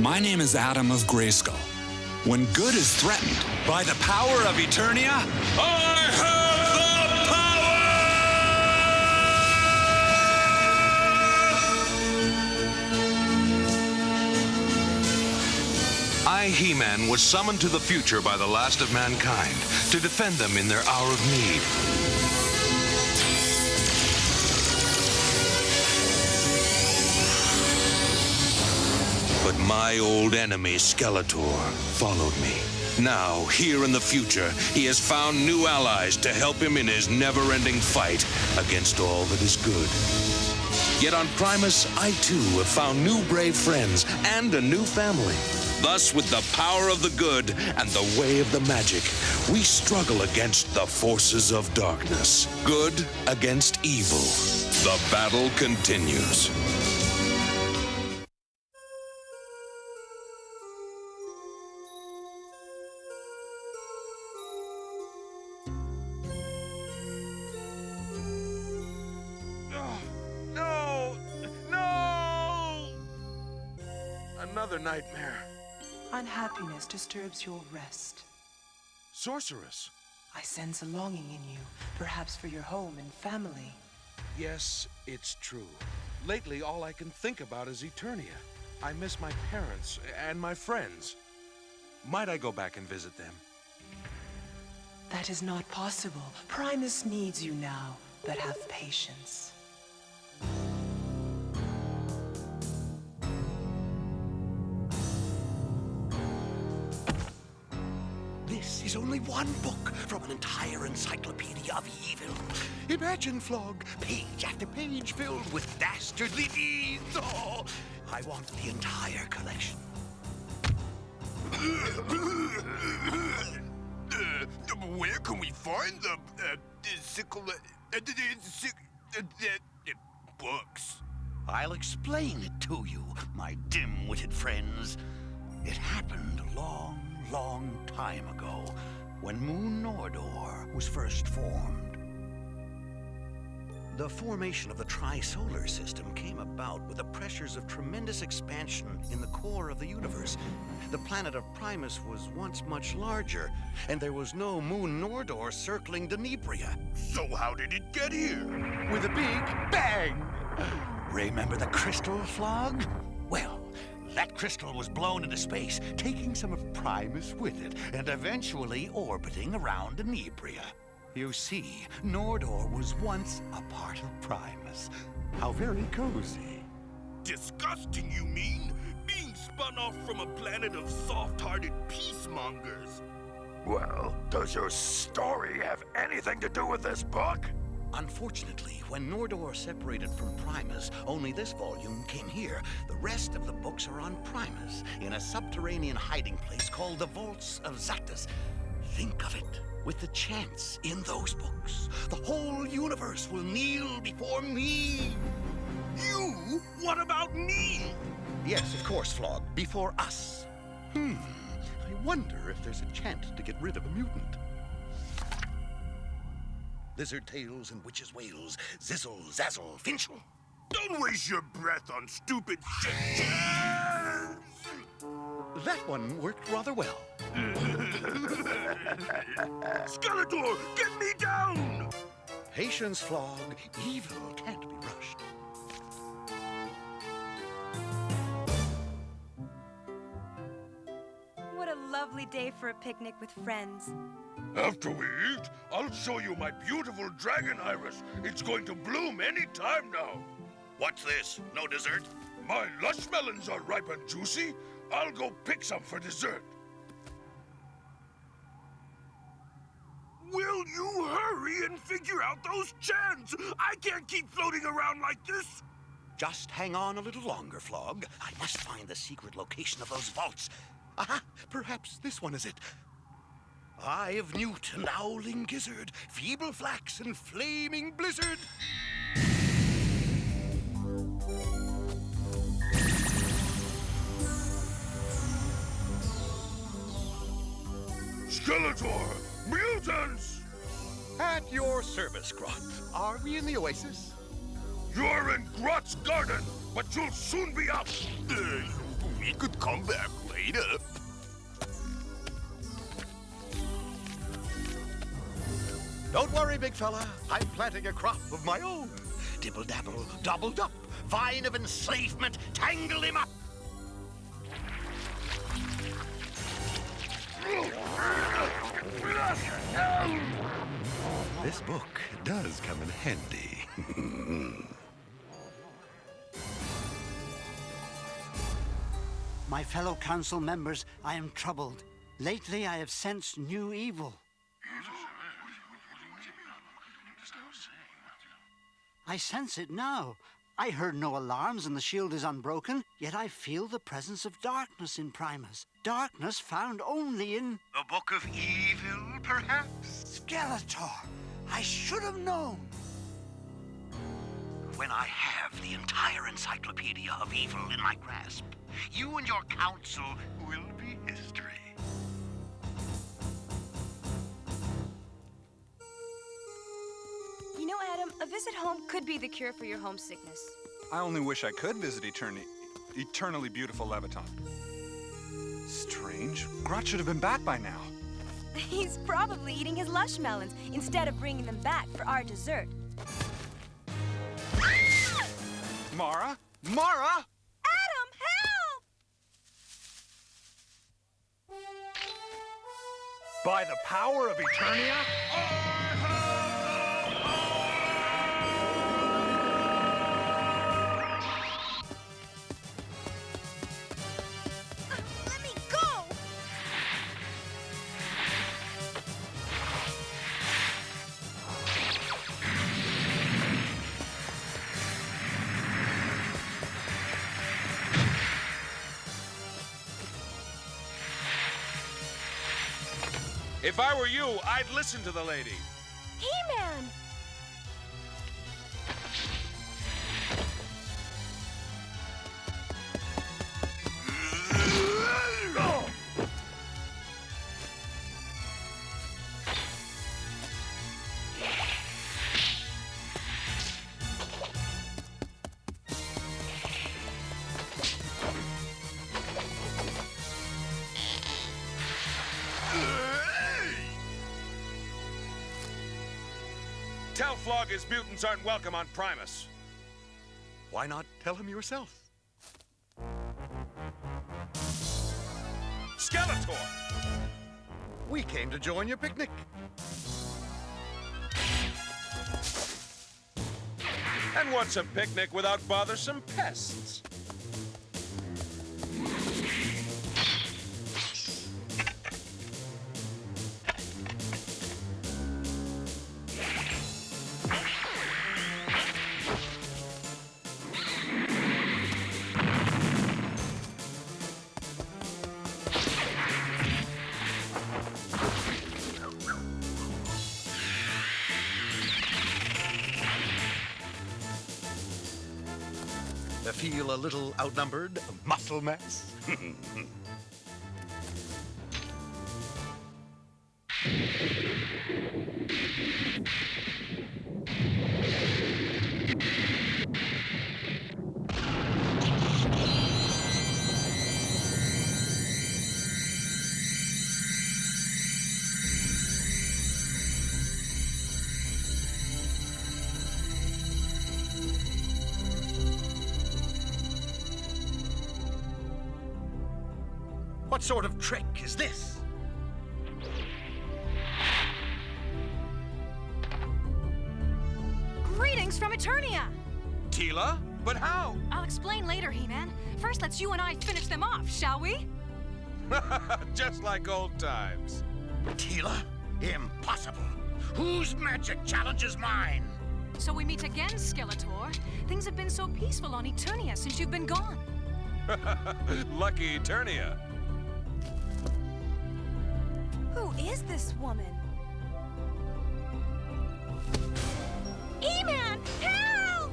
My name is Adam of Grayskull. When good is threatened by the power of Eternia, I have the power! I, He-Man, was summoned to the future by the last of mankind to defend them in their hour of need. But my old enemy, Skeletor, followed me. Now, here in the future, he has found new allies to help him in his never-ending fight against all that is good. Yet on Primus, I too have found new brave friends and a new family. Thus, with the power of the good and the way of the magic, we struggle against the forces of darkness. Good against evil. The battle continues. Another nightmare. Unhappiness disturbs your rest. Sorceress. I sense a longing in you, perhaps for your home and family. Yes, it's true. Lately, all I can think about is Eternia. I miss my parents and my friends. Might I go back and visit them? That is not possible. Primus needs you now, but have patience. This is only one book from an entire encyclopedia of evil. Imagine, Flog, page after page filled with dastardly deeds. Oh, I want the entire collection. Where can we find the books? I'll explain it to you, my dim-witted friends. It happened a long time ago, when Moon Nordor was first formed. The formation of the tri-solar system came about with the pressures of tremendous expansion in the core of the universe. The planet of Primus was once much larger, and there was no Moon Nordor circling Denebria. So how did it get here? With a big bang! Remember the crystal, Flog? Well, that crystal was blown into space, taking some of Primus with it, and eventually orbiting around Denebria. You see, Nordor was once a part of Primus. How very cozy. Disgusting, you mean? Being spun off from a planet of soft-hearted peacemongers. Well, does your story have anything to do with this book? Unfortunately, when Nordor separated from Primus, only this volume came here. The rest of the books are on Primus, in a subterranean hiding place called the Vaults of Zactus. Think of it. With the chance in those books, the whole universe will kneel before me. You? What about me? Yes, of course, Flog. Before us. I wonder if there's a chance to get rid of a mutant. Lizard tails and witches' wails, zizzle, zazzle, finchel. Don't waste your breath on stupid shit. That one worked rather well. Skeletor, get me down! Patience, Flog. Evil can't be rushed. What a lovely day for a picnic with friends. After we eat, I'll show you my beautiful dragon iris. It's going to bloom any time now. What's this? No dessert? My lush melons are ripe and juicy. I'll go pick some for dessert. Will you hurry and figure out those chants? I can't keep floating around like this. Just hang on a little longer, Flog. I must find the secret location of those vaults. Aha! Perhaps this one is it. Eye of Newt and Owling Gizzard, Feeble Flax and Flaming Blizzard. Skeletor! Mutants! At your service, Grot. Are we in the Oasis? You're in Grot's garden, but you'll soon be out. We could come back later. Don't worry, big fella. I'm planting a crop of my own. Dibble-dabble, doubled up. Vine of enslavement, tangle him up. This book does come in handy. My fellow council members, I am troubled. Lately, I have sensed new evil. I sense it now. I heard no alarms and the shield is unbroken, yet I feel the presence of darkness in Primus. Darkness found only in... The Book of Evil, perhaps? Skeletor! I should have known! When I have the entire encyclopedia of evil in my grasp, you and your council will be history. You know, Adam, a visit home could be the cure for your homesickness. I only wish I could visit eternally beautiful Leviton. Strange. Grot should have been back by now. He's probably eating his lush melons instead of bringing them back for our dessert. Mara? Mara! Adam, help! By the power of Eternia? Let me go! If I were you, I'd listen to the lady. He-Man! Tell Flog his mutants aren't welcome on Primus. Why not tell him yourself? Skeletor! We came to join your picnic. And what's a picnic without bothersome pests? Feel a little outnumbered, muscle mass? What sort of trick is this? Greetings from Eternia! Tila? But how? I'll explain later, He-Man. First, let's you and I finish them off, shall we? Just like old times. Tila? Impossible. Whose magic challenges mine? So we meet again, Skeletor. Things have been so peaceful on Eternia since you've been gone. Lucky Eternia. Who is this woman? He-Man, help!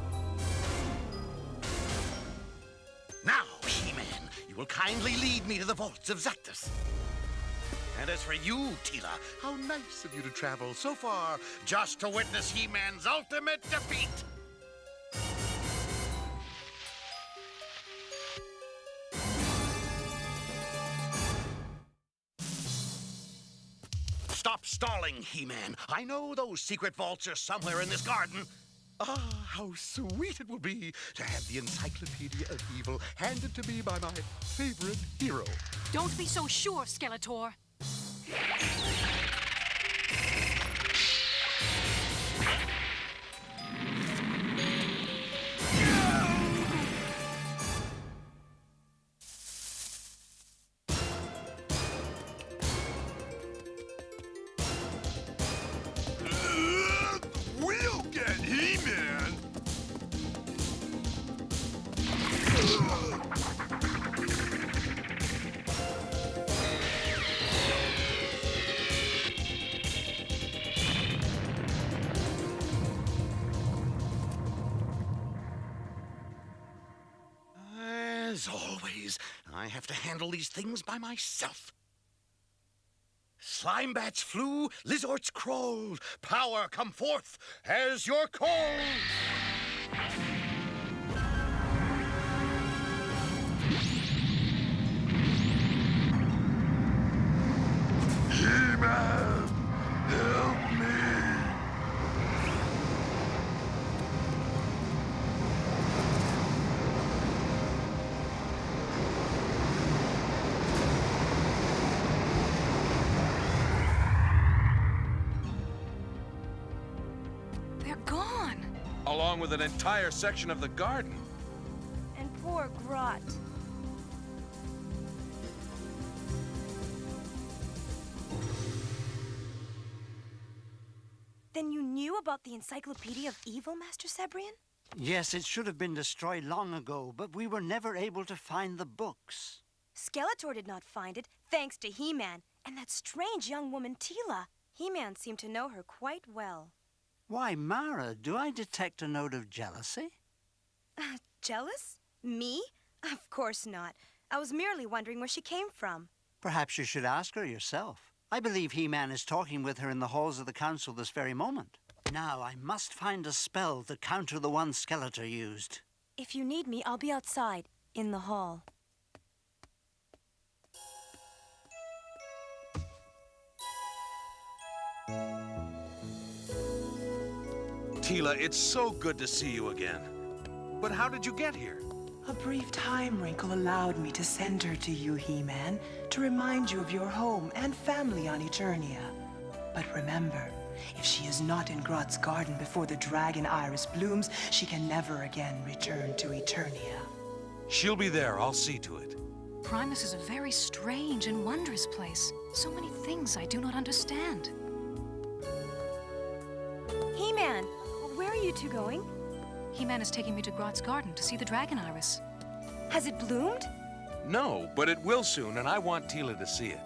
Now, He-Man, you will kindly lead me to the vaults of Zactus. And as for you, Tila, how nice of you to travel so far just to witness He-Man's ultimate defeat. Stop stalling, He-Man. I know those secret vaults are somewhere in this garden. Ah, how sweet it will be to have the Encyclopedia of Evil handed to me by my favorite hero. Don't be so sure, Skeletor. We'll get He-Man! As always, I have to handle these things by myself. Slime bats flew, lizards crawled. Power come forth as you're called. He-Man, help me! They're gone. Along with an entire section of the garden. And poor Grot. Then you knew about the Encyclopedia of Evil, Master Cebrian? Yes, it should have been destroyed long ago, but we were never able to find the books. Skeletor did not find it, thanks to He-Man, and that strange young woman, Teela. He-Man seemed to know her quite well. Why, Mara, do I detect a note of jealousy? Jealous? Me? Of course not. I was merely wondering where she came from. Perhaps you should ask her yourself. I believe He-Man is talking with her in the halls of the council this very moment. Now, I must find a spell to counter the one Skeletor used. If you need me, I'll be outside, in the hall. Teela, it's so good to see you again. But how did you get here? A brief time wrinkle allowed me to send her to you, He-Man, to remind you of your home and family on Eternia. But remember, if she is not in Grot's garden before the dragon iris blooms, she can never again return to Eternia. She'll be there. I'll see to it. Primus is a very strange and wondrous place. So many things I do not understand. He-Man, where are you two going? He-Man is taking me to Grot's garden to see the dragon iris. Has it bloomed? No, but it will soon, and I want Teela to see it.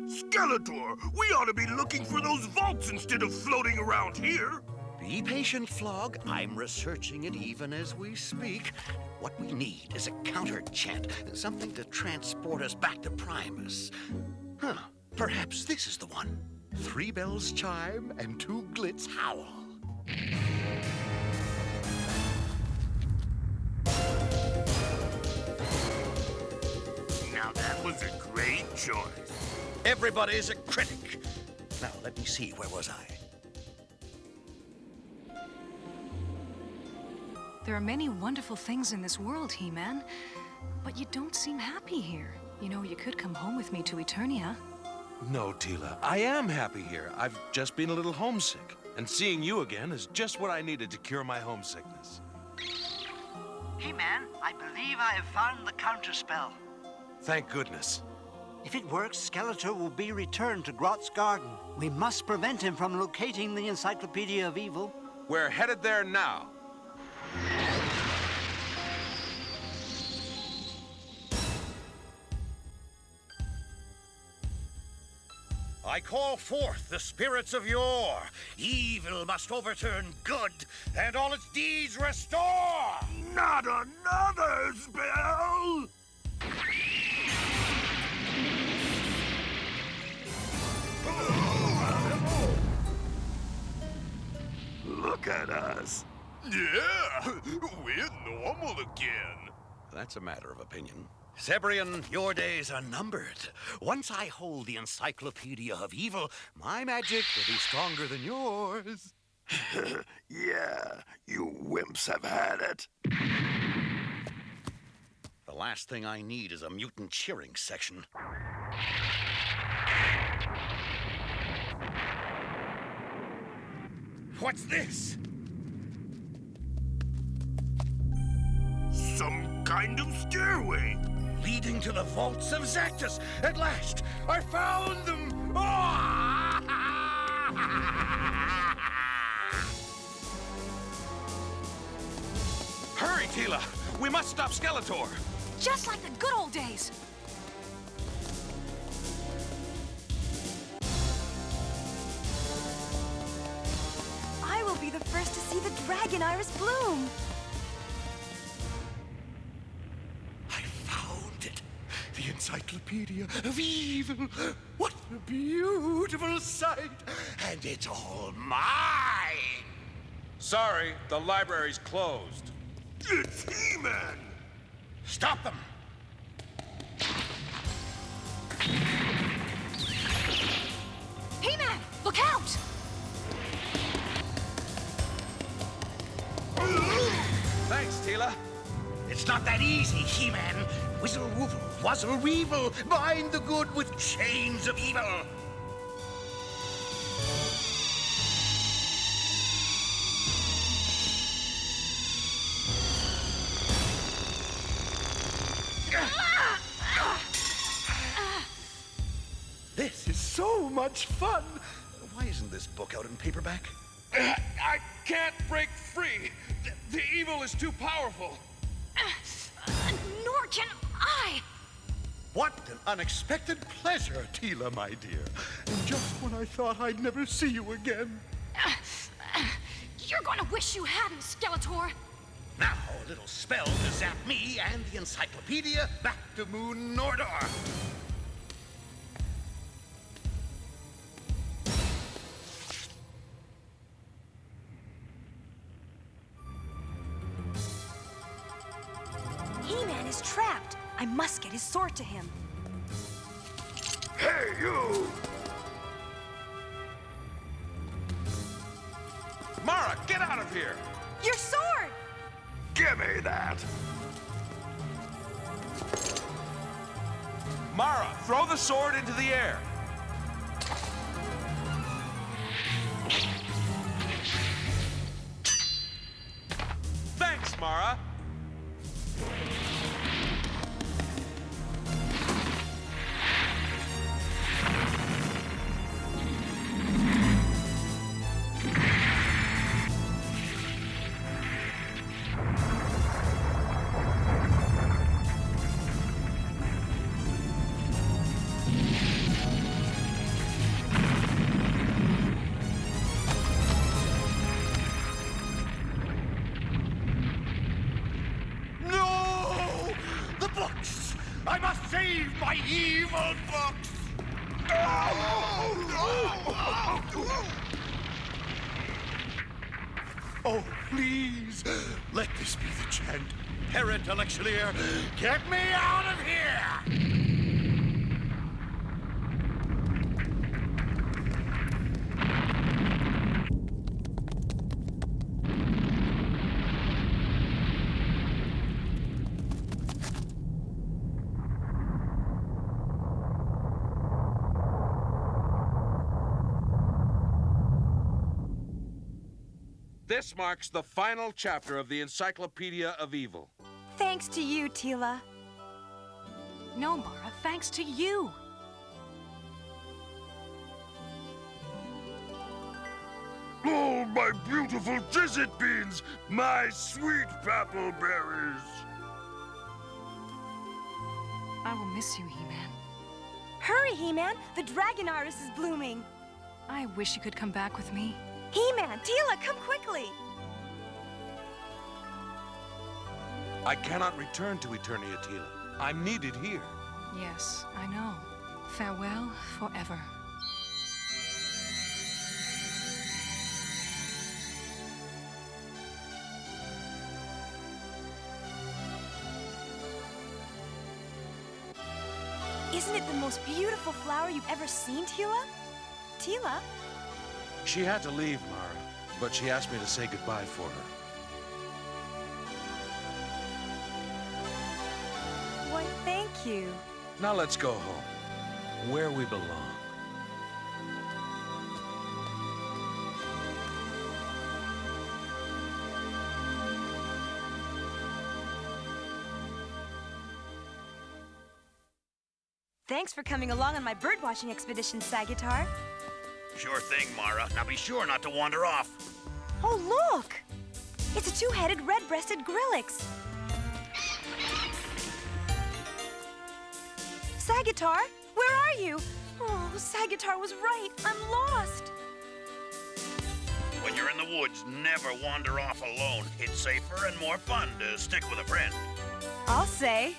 Skeletor, we ought to be looking for those vaults instead of floating around here. Be patient, Flog. I'm researching it even as we speak. What we need is a counter chant, something to transport us back to Primus. Huh, perhaps this is the one. 3 bells chime and 2 glits howl. Now that was a great choice. Everybody's a critic. Now, let me see, where was I? There are many wonderful things in this world, He-Man. But you don't seem happy here. You know, you could come home with me to Eternia. No, Teela, I am happy here. I've just been a little homesick. And seeing you again is just what I needed to cure my homesickness. He-Man, I believe I have found the counter spell. Thank goodness. If it works, Skeletor will be returned to Grot's garden. We must prevent him from locating the Encyclopedia of Evil. We're headed there now. I call forth the spirits of yore. Evil must overturn good, and all its deeds restore. Not another spell! Look at us. Yeah, we're normal again. That's a matter of opinion. Zebrian, your days are numbered. Once I hold the Encyclopedia of Evil, my magic will be stronger than yours. Yeah, you wimps have had it. The last thing I need is a mutant cheering section. What's this? Some kind of stairway. Leading to the vaults of Zactus. At last, I found them! Ah! Hurry, Tila! We must stop Skeletor! Just like the good old days. I will be the first to see the dragon iris bloom. I found it. The Encyclopedia of Evil. What a beautiful sight. And it's all mine. Sorry, the library's closed. It's He-Man! Stop them. He-Man, look out! Thanks, Tila. It's not that easy, He-Man. Whizzle woozle, wuzzle weevil, bind the good with chains of evil. This is so much fun. Why isn't this book out in paperback? I can't break free. The evil is too powerful. Nor can I. What an unexpected pleasure, Tila, my dear. And just when I thought I'd never see you again. You're gonna wish you hadn't, Skeletor. Now, a little spell to zap me and the Encyclopedia back to Moon Nordor. He-Man is trapped. I must get his sword to him. Hey, you! Mara, get out of here! Your sword! Give me that! Mara, throw the sword into the air. Thanks, Mara. I must save my evil books! Oh, please, let this be the chant. Parrot Elixir, get me out of here! This marks the final chapter of the Encyclopedia of Evil. Thanks to you, Tila. No, Mara, thanks to you. Oh, my beautiful Jizzit beans! My sweet papple berries! I will miss you, He-Man. Hurry, He-Man! The dragon iris is blooming. I wish you could come back with me. He-Man, Tila, come quickly! I cannot return to Eternia, Tila. I'm needed here. Yes, I know. Farewell forever. Isn't it the most beautiful flower you've ever seen, Tila? Tila? She had to leave, Mara, but she asked me to say goodbye for her. Why, thank you. Now let's go home, where we belong. Thanks for coming along on my birdwatching expedition, Sagitar. Sure thing, Mara. Now be sure not to wander off. Oh, look! It's a two-headed red-breasted Grillix. Sagitar, where are you? Oh, Sagitar was right. I'm lost. When you're in the woods, never wander off alone. It's safer and more fun to stick with a friend. I'll say.